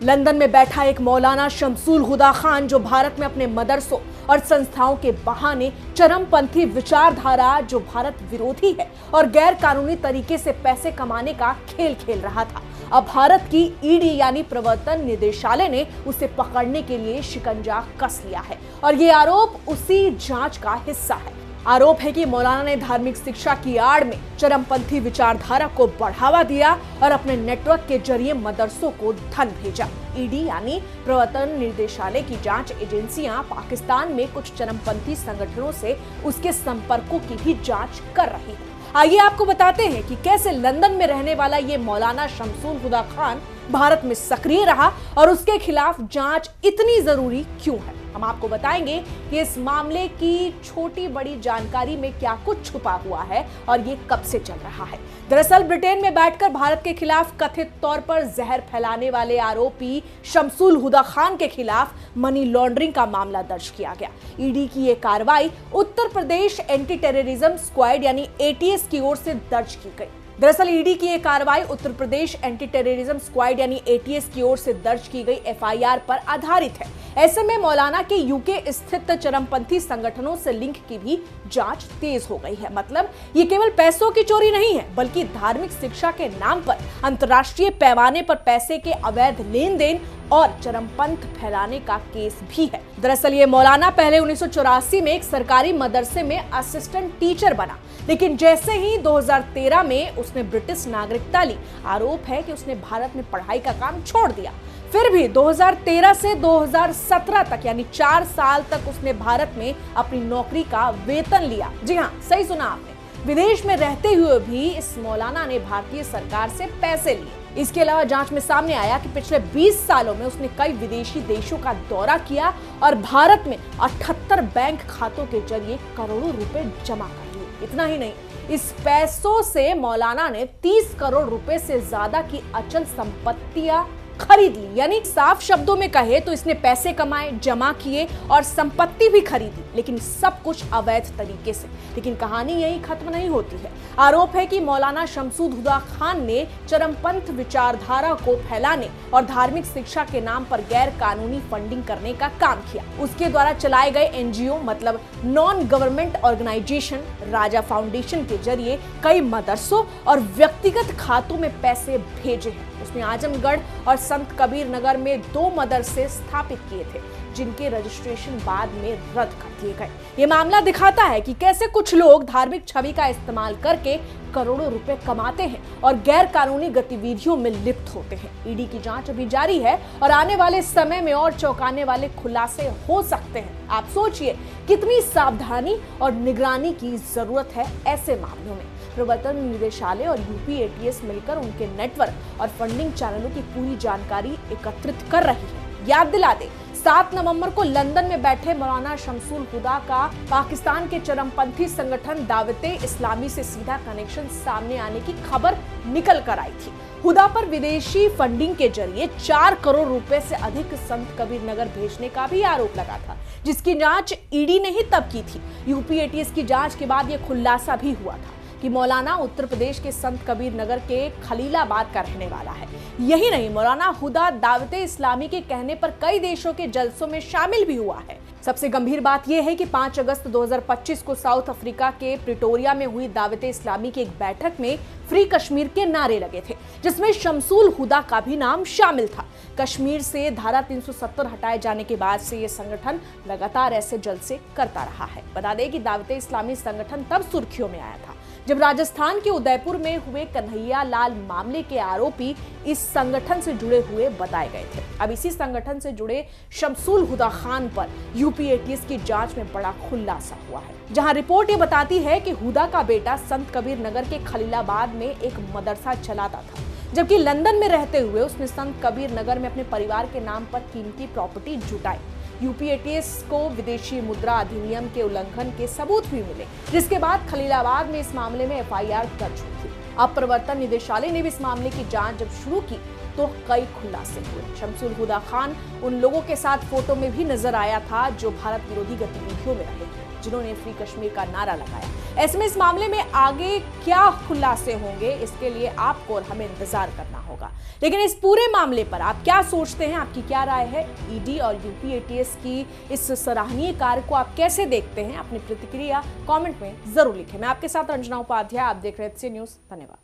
London में बैठा एक मौलाना शमसुल हुदा खान, जो भारत में अपने मदरसों और संस्थाओं के बहाने चरमपंथी विचारधारा, जो भारत विरोधी है और गैर कानूनी तरीके से पैसे कमाने का खेल खेल रहा था। अब भारत की ईडी यानी प्रवर्तन निदेशालय ने उसे पकड़ने के लिए शिकंजा कस लिया है और ये आरोप उसी जांच का हिस्सा है। आरोप है कि मौलाना ने धार्मिक शिक्षा की आड़ में चरमपंथी विचारधारा को बढ़ावा दिया और अपने नेटवर्क के जरिए मदरसों को धन भेजा। ईडी यानी प्रवर्तन निदेशालय की जांच एजेंसियां पाकिस्तान में कुछ चरमपंथी संगठनों से उसके संपर्कों की भी जांच कर रही है। आइए आपको बताते हैं कि कैसे लंदन में रहने वाला ये मौलाना शमसुल हुदा खान भारत में सक्रिय रहा और उसके खिलाफ जांच इतनी जरूरी क्यों है। हम आपको बताएंगे कि इस मामले की छोटी बड़ी जानकारी में क्या कुछ छुपा हुआ है और ये कब से चल रहा है। दरअसल ब्रिटेन में बैठकर भारत के खिलाफ कथित तौर पर जहर फैलाने वाले आरोपी शमसुल हुदा खान के खिलाफ मनी लॉन्ड्रिंग का मामला दर्ज किया गया। ईडी की ये कार्रवाई Uttar Pradesh anti terrorism squad यानी एटीएस की ओर से दर्ज की गई। दरअसल ईडी की ये कार्रवाई Uttar Pradesh anti terrorism squad यानी एटीएस की ओर से दर्ज की गई एफआईआर पर आधारित है। ऐसे में मौलाना के यूके स्थित चरमपंथी संगठनों से लिंक की भी जांच तेज हो गई है। मतलब ये केवल पैसों की चोरी नहीं है, बल्कि धार्मिक शिक्षा के नाम पर अंतर्राष्ट्रीय पैमाने पर पैसे के अवैध लेन देन और चरमपंथ फैलाने का केस भी है। दरअसल ये मौलाना पहले 1984 में एक सरकारी मदरसे में असिस्टेंट टीचर बना, लेकिन जैसे ही 2013 में उसने ब्रिटिश नागरिकता ली, आरोप है कि उसने भारत में पढ़ाई का काम छोड़ दिया। फिर भी 2013 से 2017 तक यानी 4 साल तक उसने भारत में अपनी नौकरी का वेतन लिया। जी हाँ, सही सुना आपने, विदेश में रहते हुए भी इस मौलाना ने भारतीय सरकार से पैसे लिए। इसके अलावा जांच में सामने आया कि पिछले 20 सालों में उसने कई विदेशी देशों का दौरा किया और भारत में 78 बैंक खातों के जरिए करोड़ों रुपए जमा कर लिए। इतना ही नहीं, इस पैसों से मौलाना ने 30 करोड़ रुपए से ज्यादा की अचल संपत्तियां खरीद ली। यानी साफ शब्दों में कहे तो इसने पैसे कमाए, जमा किए और संपत्ति भी खरीदी, लेकिन सब कुछ अवैध तरीके से। लेकिन कहानी यही खत्म नहीं होती है। आरोप है कि मौलाना शमसुल हुदा खान ने चरमपंथ विचारधारा को फैलाने और धार्मिक शिक्षा के नाम पर गैर कानूनी फंडिंग करने का काम किया। उसके द्वारा चलाए गए एनजीओ मतलब नॉन गवर्नमेंट ऑर्गेनाइजेशन राजा फाउंडेशन के जरिए कई मदरसों और व्यक्तिगत खातों में पैसे भेजे हैं। उसने आजमगढ़ और संत कबीर नगर में 2 मदरसे स्थापित किए थे, जिनके रजिस्ट्रेशन बाद में रद्द कर दिए गए। ये मामला दिखाता है कि कैसे कुछ लोग धार्मिक छवि का इस्तेमाल करके करोड़ों रुपए कमाते हैं और गैर कानूनी गतिविधियों में लिप्त होते हैं। ईडी की जांच अभी जारी है और आने वाले समय में और चौंकाने वाले खुलासे हो सकते हैं। आप सोचिए कितनी सावधानी और निगरानी की जरूरत है ऐसे मामलों में। प्रवर्तन निदेशालय और यूपी एटीएस मिलकर उनके नेटवर्क और फंडिंग चैनलों की पूरी जानकारी एकत्रित कर रही है। याद दिला दे, 7 नवंबर को लंदन में बैठे मौलाना शमसुल हुदा का पाकिस्तान के चरमपंथी संगठन दावते इस्लामी से सीधा कनेक्शन सामने आने की खबर निकल कर आई थी। हुदा पर विदेशी फंडिंग के जरिए 4 करोड़ रुपए से अधिक संत कबीर नगर भेजने का भी आरोप लगा था, जिसकी जांच ईडी ने ही तब की थी। यूपी एटीएस की जांच के बाद यह खुलासा भी हुआ था कि मौलाना उत्तर प्रदेश के संत कबीर नगर के खलीलाबाद का रहने वाला है। यही नहीं, मौलाना हुदा दावते इस्लामी के कहने पर कई देशों के जलसों में शामिल भी हुआ है। सबसे गंभीर बात यह है कि 5 अगस्त 2025 को साउथ अफ्रीका के प्रिटोरिया में हुई दावते इस्लामी की एक बैठक में फ्री कश्मीर के नारे लगे थे, जिसमें शमसुल हुदा का भी नाम शामिल था। कश्मीर से धारा 370 हटाए जाने के बाद से ये संगठन लगातार ऐसे जलसे करता रहा है। बता दें कि दावते इस्लामी संगठन तब सुर्खियों में आया था जब राजस्थान के उदयपुर में हुए कन्हैया लाल मामले के आरोपी इस संगठन से जुड़े हुए बताए गए थे। अब इसी संगठन से जुड़े शमसुल हुदा खान पर यूपी एटीएस की जांच में बड़ा खुलासा हुआ है, जहां रिपोर्ट ये बताती है कि हुदा का बेटा संत कबीर नगर के खलीलाबाद में एक मदरसा चलाता था, जबकि लंदन में रहते हुए उसने संत कबीर नगर में अपने परिवार के नाम पर कीमती प्रॉपर्टी जुटाई। यूपी एटीएस को विदेशी मुद्रा अधिनियम के उल्लंघन के सबूत भी मिले, जिसके बाद खलीलाबाद में इस मामले में एफआईआर दर्ज हुई थी। अब प्रवर्तन निदेशालय ने भी इस मामले की जांच जब शुरू की तो कई खुलासे हुए। शमसुल हुदा खान उन लोगों के साथ फोटो में भी नजर आया था जो भारत विरोधी गतिविधियों में रहे थे। जिन्होंने फ्री कश्मीर का नारा लगाया। ऐसे में इस मामले में आगे क्या खुलासे होंगे, इसके लिए आपको और हमें इंतजार करना होगा। लेकिन इस पूरे मामले पर आप क्या सोचते हैं, आपकी क्या राय है? ईडी और यूपी एटीएस की इस सराहनीय कार्य को आप कैसे देखते हैं? अपनी प्रतिक्रिया कमेंट में जरूर लिखें। मैं आपके साथ रंजना उपाध्याय, आप देख रहे थे न्यूज़। धन्यवाद।